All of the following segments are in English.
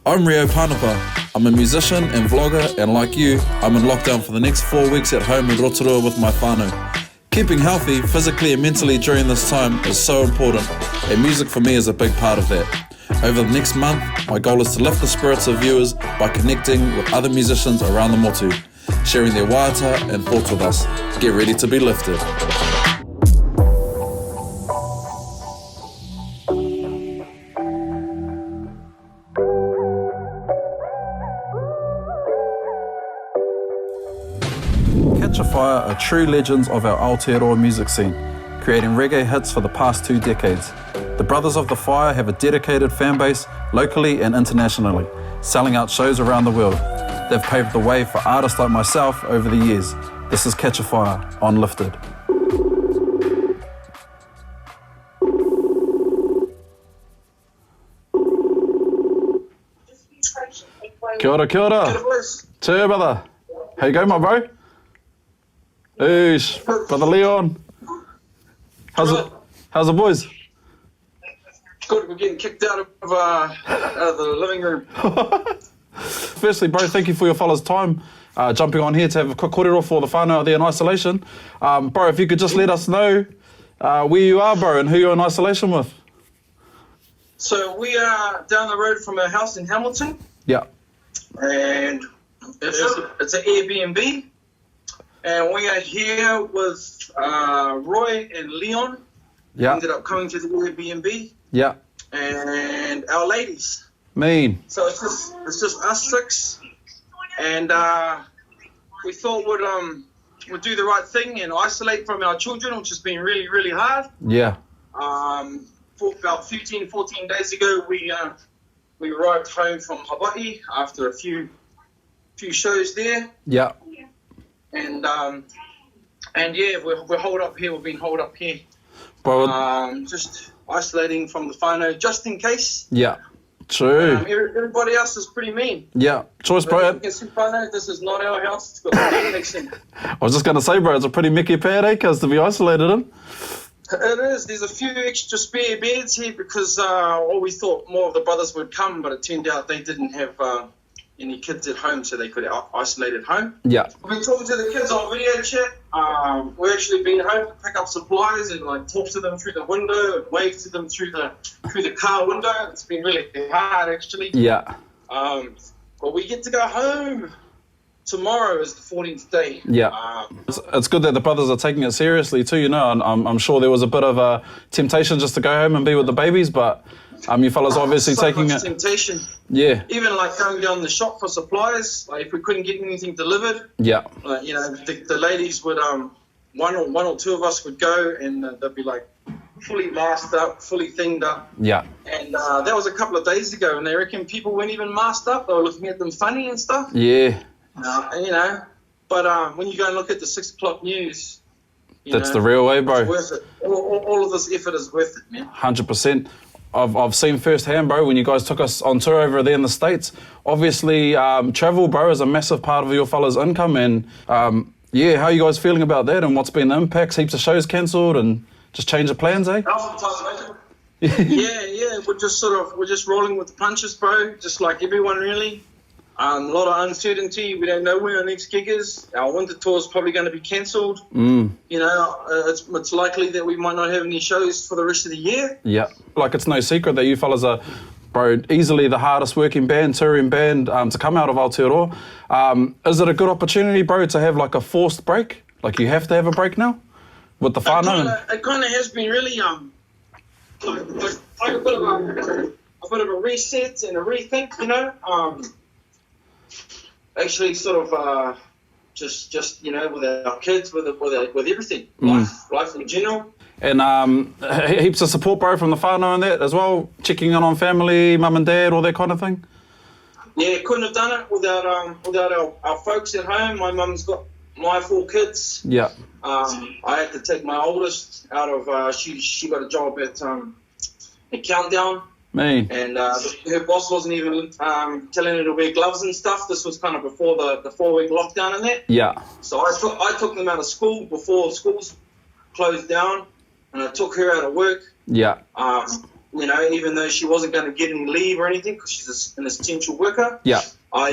I'm Rio Panapa. I'm a musician and vlogger, and like you, I'm in lockdown for the next 4 weeks at home in Rotorua with my whānau. Keeping healthy, physically and mentally during this time is so important, and music for me is a big part of that. Over the next month, my goal is to lift the spirits of viewers by connecting with other musicians around the motu, sharing their waiata and thoughts with us. Get ready to be lifted. Katchafire are true legends of our Aotearoa music scene, creating reggae hits for the past 2 decades. The Brothers of the Fire have a dedicated fan base locally and internationally, selling out shows around the world. They've paved the way for artists like myself over the years. This is Katchafire on Lifted. Kia ora, kia ora. Cheer, brother. How you going, my bro? Eesh, brother Leon. How's the boys? Good, we're getting kicked out of the living room. Firstly, bro, thank you for your fellas' time jumping on here to have a quick kōrero for the whānau out there in isolation. Bro, if you could just let us know where you are, bro, and who you're in isolation with. So we are down the road from our house in Hamilton. Yeah. And it's an Airbnb. And we are here with Roy and Leon. Yeah. Ended up coming to the Airbnb. Yeah. And our ladies. Mean. So it's just us six. And we thought we'd do the right thing and isolate from our children, which has been really, really hard. Yeah. For about 14 days ago, we arrived home from Hawaii after a few shows there. Yeah. And yeah, we're holed up here. We've been holed up here. Bro, just isolating from the whānau, just in case. Yeah, true. Everybody else is pretty mean. Yeah, choice, bro. This is not our house. It's got a connection. I was just going to say, bro, it's a pretty Neke pehea to be isolated in. It is. There's a few extra spare beds here because we thought more of the brothers would come, but it turned out they didn't have any kids at home, so they could isolate at home. Yeah. We've been talking to the kids on video chat. We've actually been home to pick up supplies and talk to them through the window and wave to them through the car window. It's been really hard, actually. Yeah. But we get to go home. Tomorrow is the 14th day. Yeah. It's good that the brothers are taking it seriously too, you know, and I'm sure there was a bit of a temptation just to go home and be with the babies, but you fellas obviously taking it. Temptation. Yeah. Even going down the shop for supplies, if we couldn't get anything delivered. Yeah. The ladies would, one or two of us would go and they'd be fully masked up, fully thinged up. Yeah. And that was a couple of days ago, and they reckon people weren't even masked up. They were looking at them funny and stuff. Yeah. But when you go and look at the 6 o'clock news, that's the real way, bro. It's worth it. All of this effort is worth it, man. 100%. I've seen firsthand, bro, when you guys took us on tour over there in the States. Obviously, travel, bro, is a massive part of your fellas' income. And yeah, how are you guys feeling about that? And what's been the impacts? Heaps of shows cancelled and just change of plans, eh? Yeah. We're just rolling with the punches, bro. Just like everyone, really. A lot of uncertainty. We don't know where our next gig is. Our winter tour is probably going to be cancelled. It's likely that we might not have any shows for the rest of the year. Yeah. It's no secret that you fellas are, bro, easily the hardest working band, touring band to come out of Aotearoa. Is it a good opportunity, bro, to have a forced break? You have to have a break now with the whānau? It kind of has been really a bit of a reset and a rethink, you know. Actually, sort of just with our kids, with everything, life in general. And heaps of support, bro, from the whānau and that as well, checking in on family, mum and dad, all that kind of thing. Yeah, couldn't have done it without our folks at home. My mum's got my 4 kids. Yeah. I had to take my oldest out of. She got a job at Countdown. Me. And her boss wasn't even telling her to wear gloves and stuff. This was kind of before the 4-week lockdown and that. Yeah. So I took them out of school before schools closed down, and I took her out of work. Yeah. you know, even though she wasn't going to get any leave or anything because she's an essential worker. Yeah. I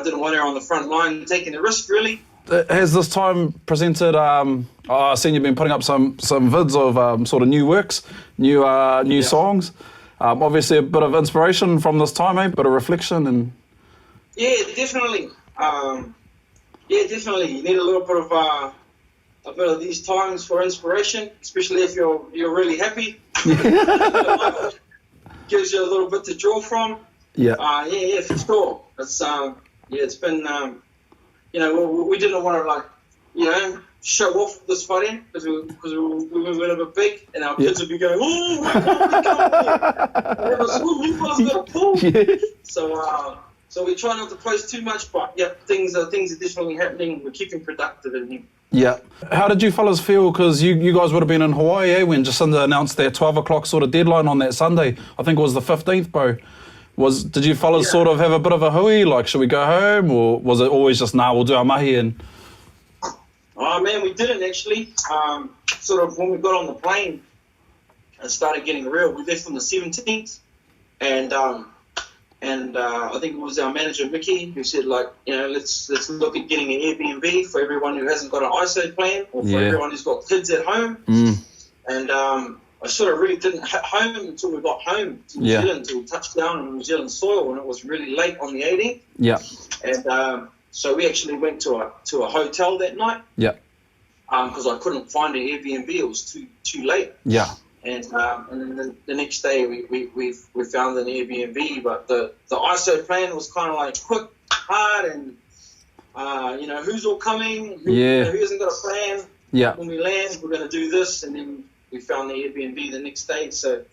didn't want her on the front line taking the risk, really. Has this time presented? I've seen you've been putting up some vids of sort of new works, new songs. Obviously, a bit of inspiration from this time, eh? Bit of reflection and. Yeah, definitely. Definitely. You need a little bit of these times for inspiration, especially if you're really happy. Gives you a little bit to draw from. Yeah. For sure. It's been. We didn't want to show off this fighting because we went a bit big, and our kids would be going, "Oh, you guys got a pull." Yeah. So we try not to post too much, but things are definitely happening. We're keeping productive in here. Yeah. How did you fellas feel? Because you guys would have been in Hawaii, when Jacinda announced their 12 o'clock sort of deadline on that Sunday. I think it was the 15th, bro. Did you fellas sort of have a bit of a hui, like, should we go home? Or was it always just, we'll do our mahi and... Oh, man, we didn't actually. Sort of when we got on the plane and started getting real, we left on the 17th. And I think it was our manager, Mickey, who said, let's look at getting an Airbnb for everyone who hasn't got an ISO plan or for everyone who's got kids at home. And I sort of really didn't hit home until we got home to New Zealand, until we touched down on New Zealand soil, and it was really late on the 18th. Yeah. And so we actually went to a hotel that night. Yeah. Because I couldn't find an Airbnb; it was too late. Yeah. And then the next day we found an Airbnb, but the ISO plan was kind of like quick, hard, and who's all coming, who hasn't got a plan. Yeah. When we land, we're going to do this, and then we found the Airbnb the next day. So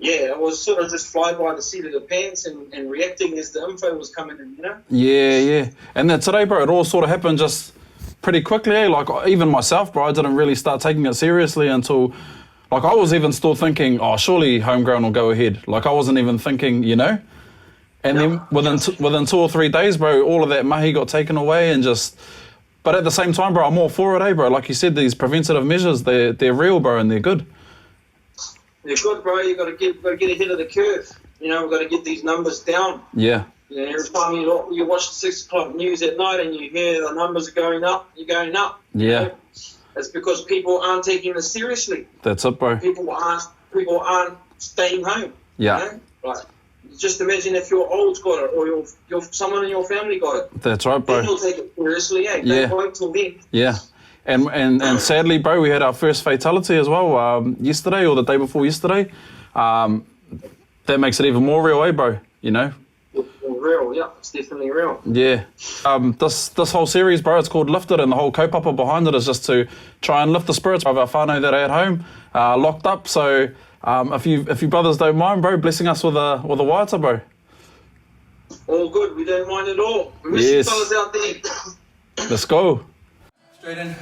it was sort of just fly by the seat of the pants and reacting as the info was coming in, Yeah. And then today, bro, it all sort of happened just pretty quickly, eh? Like, even myself, bro, I didn't really start taking it seriously until, like, I was even still thinking, surely homegrown will go ahead. Like, I wasn't even thinking, And then within 2 or 3 days, bro, all of that mahi got taken away and just... But at the same time, bro, I'm all for it, eh, bro? Like you said, these preventative measures, they're real, bro, and they're good. They're good, bro. You've got to get ahead of the curve. We've got to get these numbers down. Yeah. Every time you watch the 6 o'clock news at night and you hear the numbers are going up, you're going up. Yeah. It's because people aren't taking this seriously. That's it, bro. People aren't staying home. Yeah. Just imagine if your old's got it or someone in your family got it. That's right, bro. Then you'll take it seriously, eh? Don't wait till then. Yeah. And sadly, bro, we had our first fatality as well yesterday or the day before yesterday. That makes it even more real, eh, bro? Real, yeah. It's definitely real. Yeah. This whole series, bro, it's called Lifted, and the whole kaupapa behind it is just to try and lift the spirits of our whānau that are at home, locked up. So... if you brothers don't mind, bro, blessing us with a waiata, bro. All good, we don't mind at all. We miss you fellas out there. Let's go. Straight in.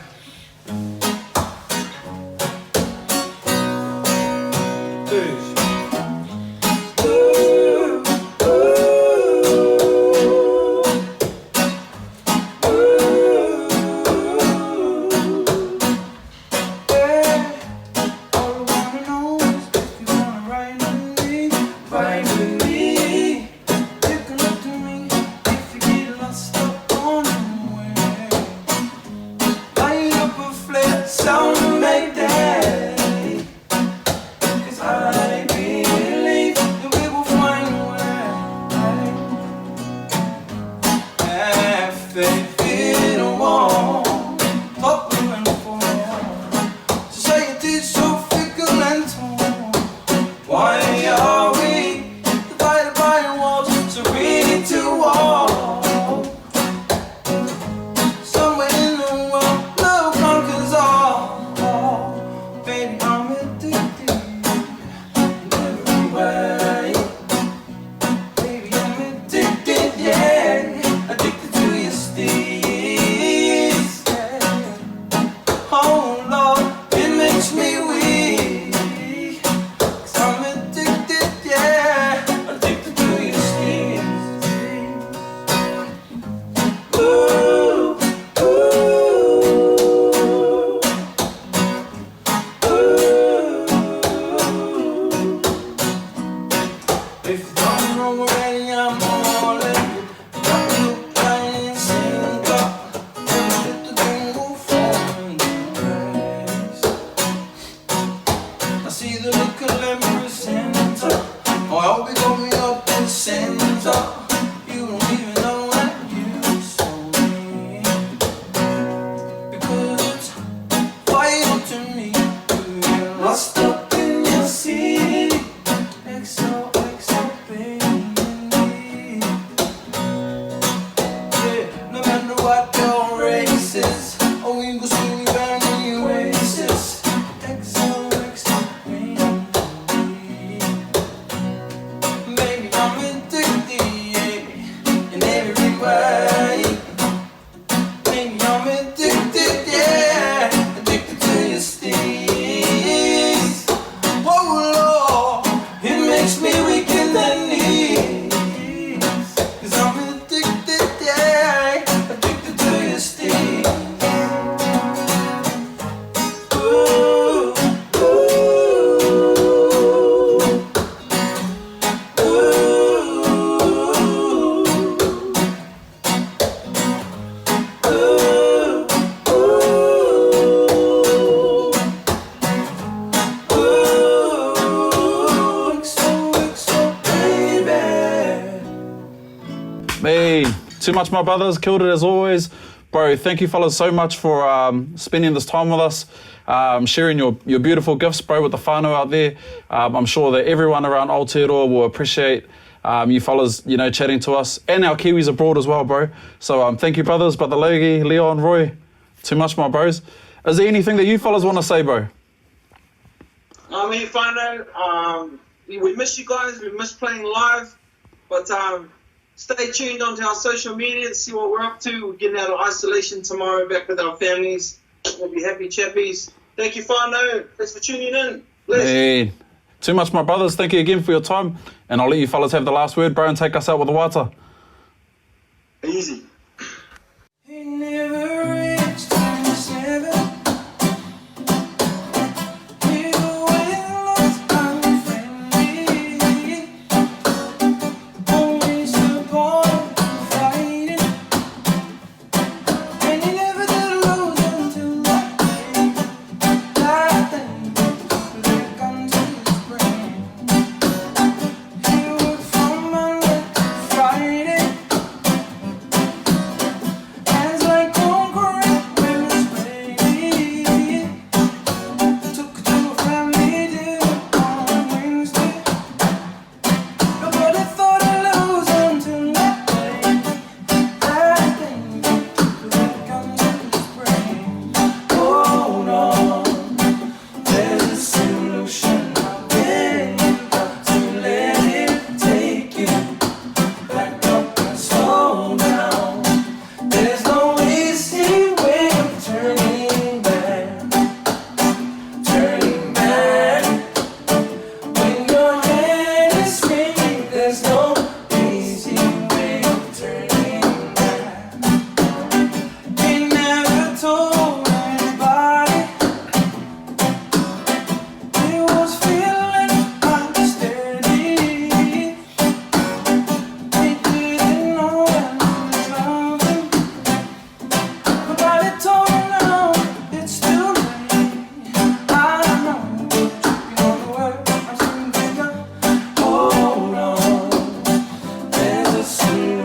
Hey, too much, my brothers. Killed it as always. Bro, thank you fellas so much for spending this time with us, sharing your beautiful gifts, bro, with the whānau out there. I'm sure that everyone around Aotearoa will appreciate you fellas, you know, chatting to us, and our Kiwis abroad as well, bro. So thank you, brothers. Brother Logie, Leon, Roy, too much, my bros. Is there anything that you fellas want to say, bro? I mean, whānau, we miss you guys. We miss playing live, but stay tuned onto our social media to see what we're up to. We're getting out of isolation tomorrow, back with our families. We'll be happy chappies. Thank you, whānau. Thanks for tuning in. Bless. Hey, too much, my brothers. Thank you again for your time. And I'll let you fellas have the last word, bro, and take us out with the waiata. Easy. He never reached 27.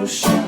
Ocean.